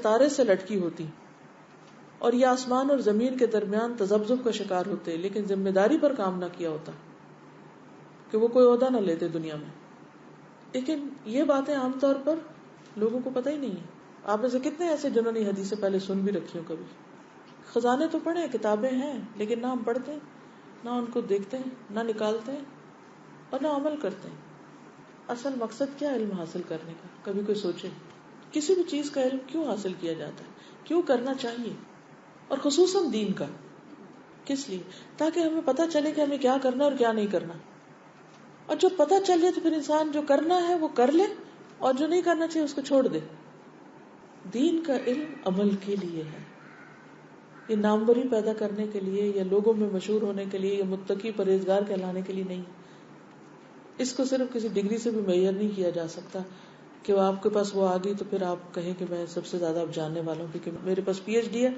تارے سے لٹکی ہوتی اور یہ آسمان اور زمین کے درمیان تذبذب کا شکار ہوتے، لیکن ذمہ داری پر کام نہ کیا ہوتا کہ وہ کوئی عہدہ نہ لیتے دنیا میں. لیکن یہ باتیں عام طور پر لوگوں کو پتہ ہی نہیں ہے. آپ میں سے کتنے ایسے جنہوں نے حدیثیں پہلے سن بھی رکھی ہوں؟ کبھی خزانے تو پڑھے، کتابیں ہیں، لیکن نہ ہم پڑھتے ہیں، نہ ان کو دیکھتے ہیں، نہ نکالتے ہیں اور نہ عمل کرتے ہیں. اصل مقصد کیا علم حاصل کرنے کا؟ کبھی کوئی سوچے کسی بھی چیز کا علم کیوں حاصل کیا جاتا ہے، کیوں کرنا چاہیے؟ اور خصوصاً دین کا. کس لیے؟ تاکہ ہمیں پتہ چلے کہ ہمیں کیا کرنا اور کیا نہیں کرنا. اور جب پتہ چل جائے تو پھر انسان جو کرنا ہے وہ کر لے اور جو نہیں کرنا چاہیے اس کو چھوڑ دے. دین کا علم عمل کے لیے ہے، یہ ناموری پیدا کرنے کے لیے یا لوگوں میں مشہور ہونے کے لیے یا متقی پرہیزگار کہلانے کے لیے نہیں. اس کو صرف کسی ڈگری سے بھی معیار نہیں کیا جا سکتا کہ وہ آپ کے پاس وہ آ گئی تو پھر آپ کہیں کہ میں سب سے زیادہ اب جاننے والا ہوں کیونکہ میرے پاس پی ایچ ڈی ہے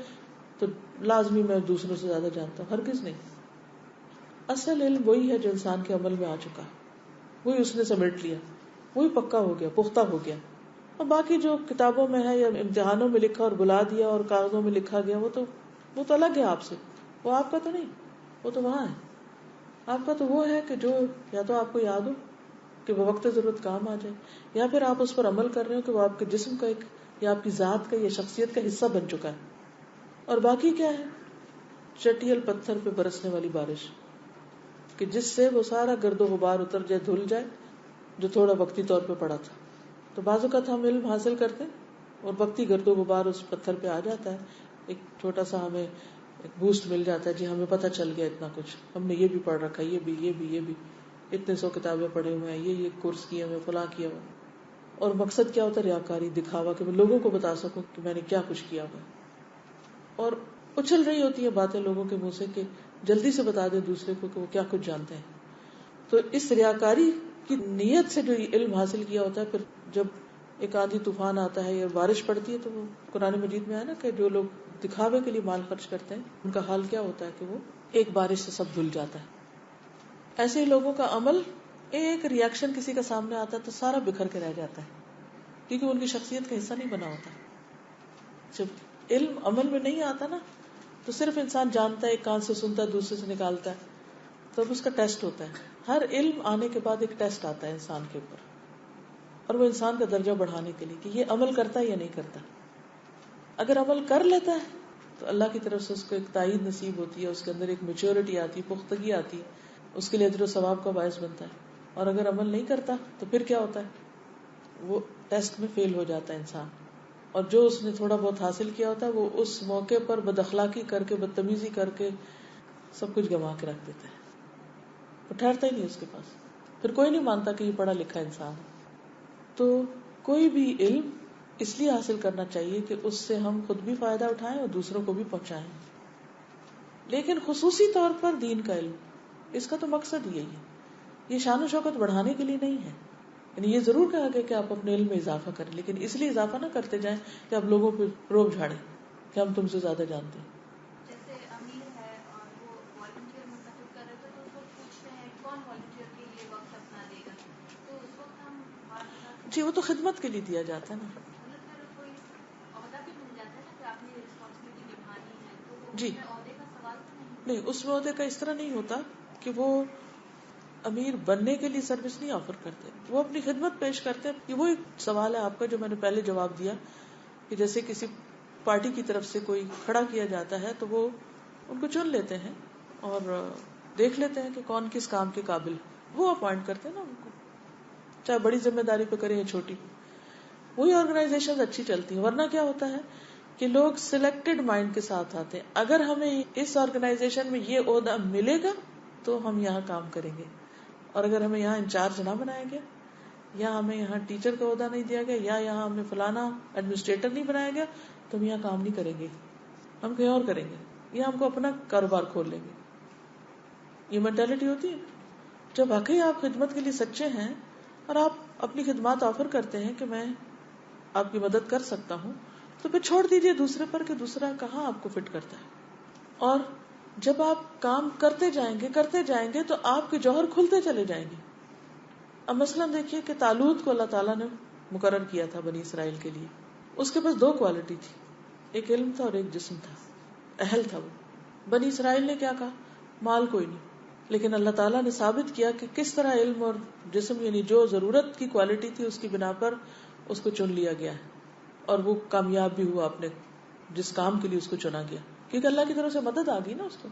تو لازمی میں دوسروں سے زیادہ جانتا ہوں. ہرگز نہیں. اصل علم وہی ہے جو انسان کے عمل میں آ چکا، وہی اس نے سمیٹ لیا، وہی پکا ہو گیا، پختہ ہو گیا. اور باقی جو کتابوں میں ہے یا امتحانوں میں لکھا اور بلا دیا اور کاغذوں میں لکھا گیا وہ تو الگ ہے آپ سے، وہ آپ کا تو نہیں، وہ تو وہاں ہے. آپ کا تو وہ ہے کہ جو یا تو آپ کو یاد ہو کہ وہ وقت ضرورت کام آ جائے، یا پھر آپ اس پر عمل کر رہے ہو کہ وہ آپ کے جسم کا ایک یا آپ کی ذات کا یا شخصیت کا حصہ بن چکا ہے. اور باقی کیا ہے؟ چٹیل پتھر پہ برسنے والی بارش کہ جس سے وہ سارا گرد و غبار اتر جائے، دھل جائے، جو تھوڑا وقتی طور پہ پڑا تھا. تو بعض اوقات ہم علم حاصل کرتے اور وقتی گرد و غبار اس پتھر پہ آ جاتا ہے، ایک چھوٹا سا ہمیں ایک بوسٹ مل جاتا ہے، جی ہمیں پتہ چل گیا اتنا کچھ، ہم نے یہ بھی پڑھ رکھا ہے، یہ بھی اتنے 100 کتابیں پڑھے ہوئے ہیں، یہ کورس کیے ہوئے، فلاں کیا ہوا. اور مقصد کیا ہوتا ہے؟ ریاکاری، دکھاوا، کہ میں لوگوں کو بتا سکوں کہ میں نے کیا کچھ کیا ہوا. اور اچھل رہی ہوتی ہیں باتیں لوگوں کے منہ سے کہ جلدی سے بتا دے دوسرے کو کہ وہ کیا کچھ جانتے ہیں. تو اس ریاکاری کی نیت سے جو علم حاصل کیا ہوتا ہے، پھر جب ایک آندھی طوفان آتا ہے یا بارش پڑتی ہے تو وہ قرآن مجید میں ہے نا کہ جو لوگ دکھاوے کے لیے مال خرچ کرتے ہیں ان کا حال کیا ہوتا ہے کہ وہ ایک بارش سے سب دھل جاتا ہے. ایسے ہی لوگوں کا عمل، ایک ری ایکشن کسی کا سامنے آتا ہے تو سارا بکھر کے رہ جاتا ہے کیونکہ ان کی شخصیت کا حصہ نہیں بنا ہوتا. جب علم عمل میں نہیں آتا نا تو صرف انسان جانتا ہے، ایک کان سے سنتا ہے دوسرے سے نکالتا ہے، تو اب اس کا ٹیسٹ ہوتا ہے. ہر علم آنے کے بعد ایک ٹیسٹ آتا ہے انسان کے اوپر، اور وہ انسان کا درجہ بڑھانے کے لیے کہ یہ عمل کرتا ہے یا نہیں کرتا. اگر عمل کر لیتا ہے تو اللہ کی طرف سے اس کو ایک تائید نصیب ہوتی ہے، اس کے اندر ایک میچورٹی آتی، پختگی آتی، اس کے لیے اجر و ثواب کا باعث بنتا ہے. اور اگر عمل نہیں کرتا تو پھر کیا ہوتا ہے؟ وہ ٹیسٹ میں فیل ہو جاتا ہے انسان، اور جو اس نے تھوڑا بہت حاصل کیا ہوتا ہے وہ اس موقع پر بد اخلاقی کر کے، بدتمیزی کر کے سب کچھ گنوا کے رکھ دیتا ہے. وہ ٹھہرتا ہی نہیں اس کے پاس، پھر کوئی نہیں مانتا کہ یہ پڑھا لکھا انسان ہے. تو کوئی بھی علم اس لیے حاصل کرنا چاہیے کہ اس سے ہم خود بھی فائدہ اٹھائیں اور دوسروں کو بھی پہنچائیں. لیکن خصوصی طور پر دین کا علم، اس کا تو مقصد یہی ہے. یہ شان و شوکت بڑھانے کے لیے نہیں ہے، یعنی یہ ضرور کہا گیا کہ آپ اپنے علم میں اضافہ کریں، لیکن اس لیے اضافہ نہ کرتے جائیں کہ آپ لوگوں پہ روب جھاڑیں کہ ہم تم سے زیادہ جانتے ہیں. جیسے امیر ہے اور وہ والنٹیئر منتخب کر رہے تھے تو اس وقت پوچھتے ہیں کون والنٹیئر کے لیے وقت اپنا دے گا، تو اس وقت ہم جی وہ تو خدمت کے لیے دیا جاتا ہے نا. مطلب پھر کوئی عہدہ بھی مل جاتا ہے نا کہ آپ نے رسپانسبلٹی نبھانی ہے، تو وہ جی عہدے کا سوال تو نہیں، اس میں عہدے کا اس طرح نہیں ہوتا کہ وہ امیر بننے کے لیے سروس نہیں آفر کرتے، وہ اپنی خدمت پیش کرتے ہیں. یہ وہ ایک سوال ہے آپ کا جو میں نے پہلے جواب دیا کہ جیسے کسی پارٹی کی طرف سے کوئی کھڑا کیا جاتا ہے تو وہ ان کو چن لیتے ہیں اور دیکھ لیتے ہیں کہ کون کس کام کے قابل، وہ اپوائنٹ کرتے ہیں نا ان کو، چاہے بڑی ذمہ داری پہ کریں یا چھوٹی. وہی آرگنائزیشن اچھی چلتی ہیں. ورنہ کیا ہوتا ہے کہ لوگ سلیکٹڈ مائنڈ کے ساتھ آتے ہیں، اگر ہمیں اس آرگنائزیشن میں یہ عہدہ ملے گا تو ہم یہاں کام کریں گے، اور اگر ہمیں یہاں انچارج نہ بنایا گیا یا ہمیں یہاں ٹیچر کا عہدہ نہیں دیا گیا یا یہاں ہمیں فلانا ایڈمنسٹریٹر نہیں بنایا گیا تو ہم یہاں کام نہیں کریں گے، ہم کہیں اور کریں گے یا ہم کو اپنا کاروبار کھول لیں گے. یہ مینٹالٹی ہوتی ہے. جب واقعی آپ خدمت کے لیے سچے ہیں اور آپ اپنی خدمات آفر کرتے ہیں کہ میں آپ کی مدد کر سکتا ہوں، تو پھر چھوڑ دیجئے دوسرے پر کہ دوسرا کہاں آپ کو فٹ کرتا ہے. اور جب آپ کام کرتے جائیں گے تو آپ کے جوہر کھلتے چلے جائیں گے. اب مثلا دیکھیے کہ طالوت کو اللہ تعالیٰ نے مقرر کیا تھا بنی اسرائیل کے لیے، اس کے پاس دو کوالٹی تھی, ایک علم تھا اور ایک جسم تھا, اہل تھا وہ. بنی اسرائیل نے کیا کہا, مال کوئی نہیں, لیکن اللہ تعالیٰ نے ثابت کیا کہ کس طرح علم اور جسم, یعنی جو ضرورت کی کوالٹی تھی اس کی بنا پر اس کو چن لیا گیا ہے, اور وہ کامیاب بھی ہوا اپنے جس کام کے لیے اس کو چنا گیا, کیونکہ اللہ کی طرف سے مدد آ گئی نا اس کو.